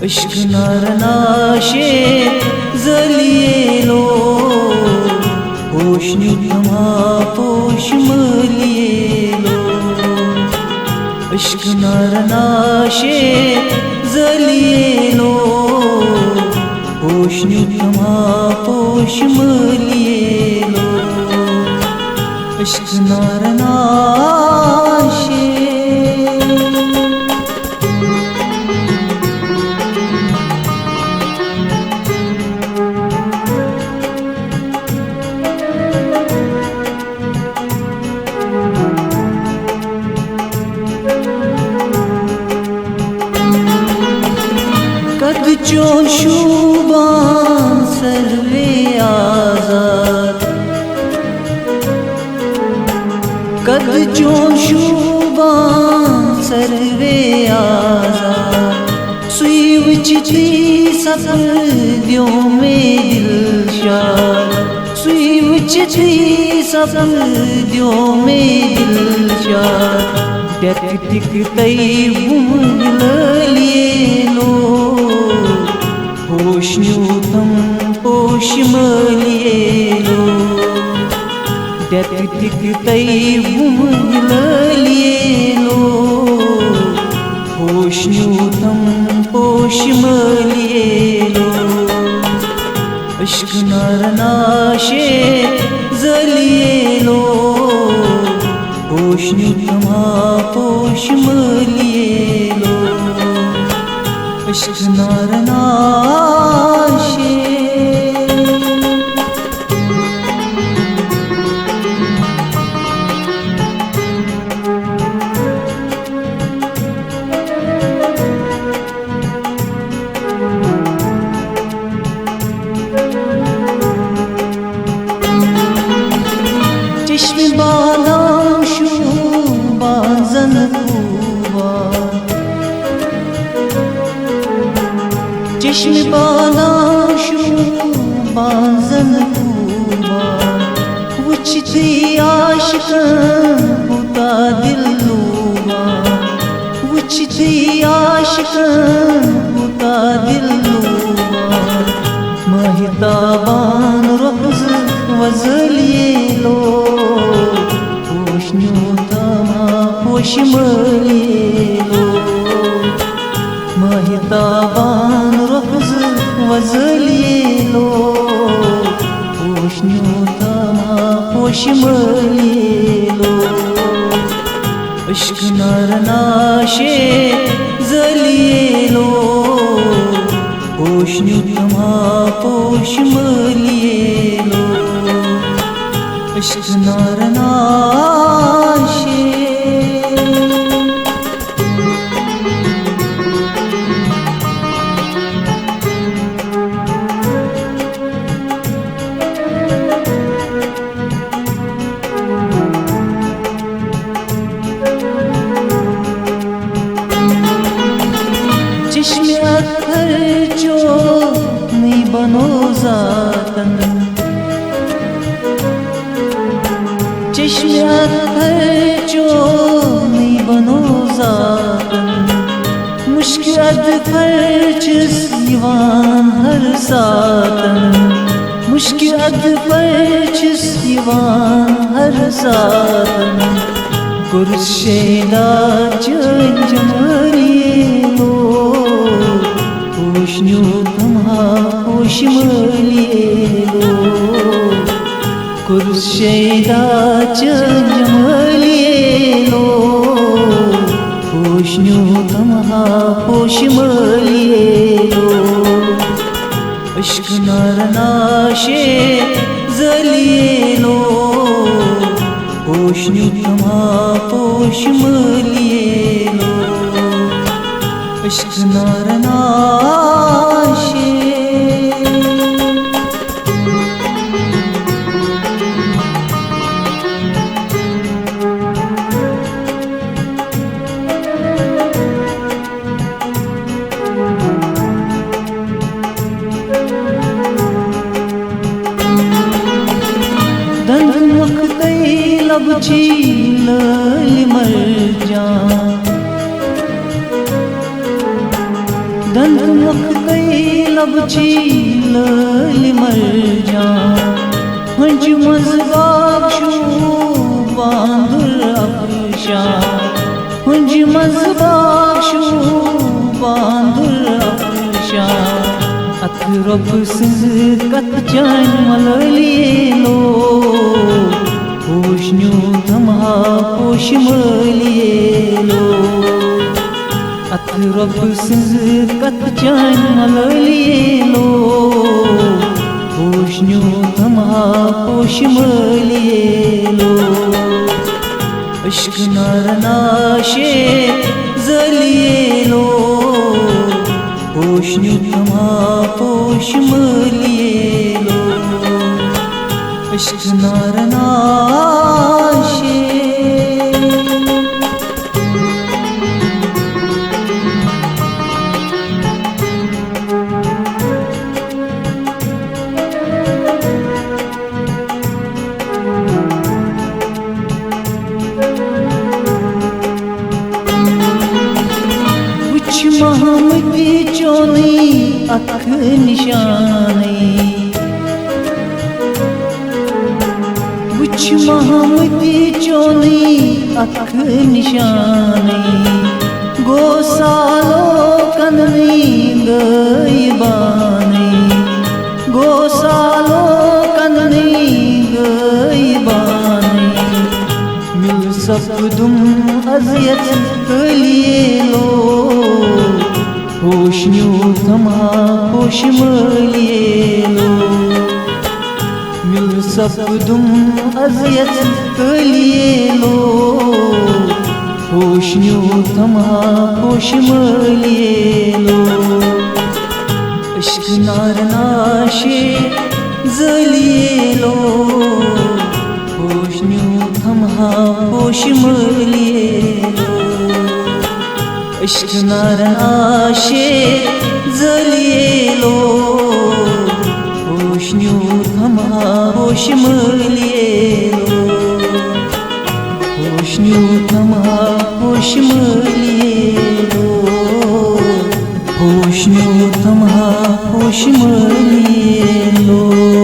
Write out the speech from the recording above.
इश्क नारनाशे जलियेलो पोषणी तमा पोष मलियेलो इश्क नारनाशे जलियेलो पोषणी तमा पोष मलियेलो इश्क नारनाशे चोन शुबान सर्वे आजाद कद चोन शुबान सर्वे आजाद सुई विचती सपदियों में दिलशाद सुई विचती सपदियों में दिलशाद टिक टिक तई बुमलिए लो पोषण्यूतम पोष मलियेलो टिक टिक तई बुमलियेलो पोषण्यूतम पोष मलियेलो इश्क नारनाशे जलियेलो पोषण्यूतमा पोष मलियेलो इश्क नारनाशे चश्मे बादाम शू बाजन कुवा चश्मे बादाम शू बाजन कुवा वुचती आशिकन बुता दिलुवा वुचती आशिकन बुता दिलुवा महिताबान रोज़ वज़लियेलो पोषण्यूतमा पोष मलियेलो महिताबान रोज़ वज़लियेलो पोषण्यूतमा पोष मलियेलो इश्क नारनाशे जलियेलो पोषण्यूतमा पोष मलियेलो इश्क नारनाशे चश्मे अत्थर जो नहीं बनो जातन चश्मे अत्थर जो नहीं बनो जातन मुश्किल फर्चिस यवान हर सातन मुश्किल फर्चिस यवान हर सातन कुर्शेदा जमलियेलो पोषण्यूतमा पोष मलियेलो कुर्शेदा जमलियेलो पोषण्यूतमा पोष मलियेलो इश्क नारनाशे जलियेलो पोषण्यूतमा पोष मलियेलो इश्क नारनाशे दन वक्त लब झील मर जा दन लबची लली मरजान हंज मजबाशू बांदुर अफशान हंज मजबाशू बांदुर अफशान अत रब सिंह कत जान मललिए लो पोशन्यू तमहा पोश मलिए लो अत रब सिंह कत जान मललिए लो पोशन्यू तमहा पोश मलिए लो इश्क नारनाशे जलिए लो पोशन्यू तमहा पोश मलिए लो इश्क नारनाशे महमदी चोनी अख निशानी बुछ महमदी चोनी अख निशानी गो सालो कननी गईबानी गो सालो कननी गईबानी मिल सपदुम अजियत कलिए लो पोशन्यू तमहा पोश मलिए लो मिल सपदुम अजियत कलिए लो पोशन्यू तमहा पोश मलिए लो इश्क नारनाशे जलिए लो पोशन्यू तमहा पोश मलिए लो इश्क नारनाशे जलिए लो पोशन्यू तमहा पोश मलिए लो पोशन्यू तमहा पोश मलिए लो पोशन्यू तमहा पोश मलिए लो।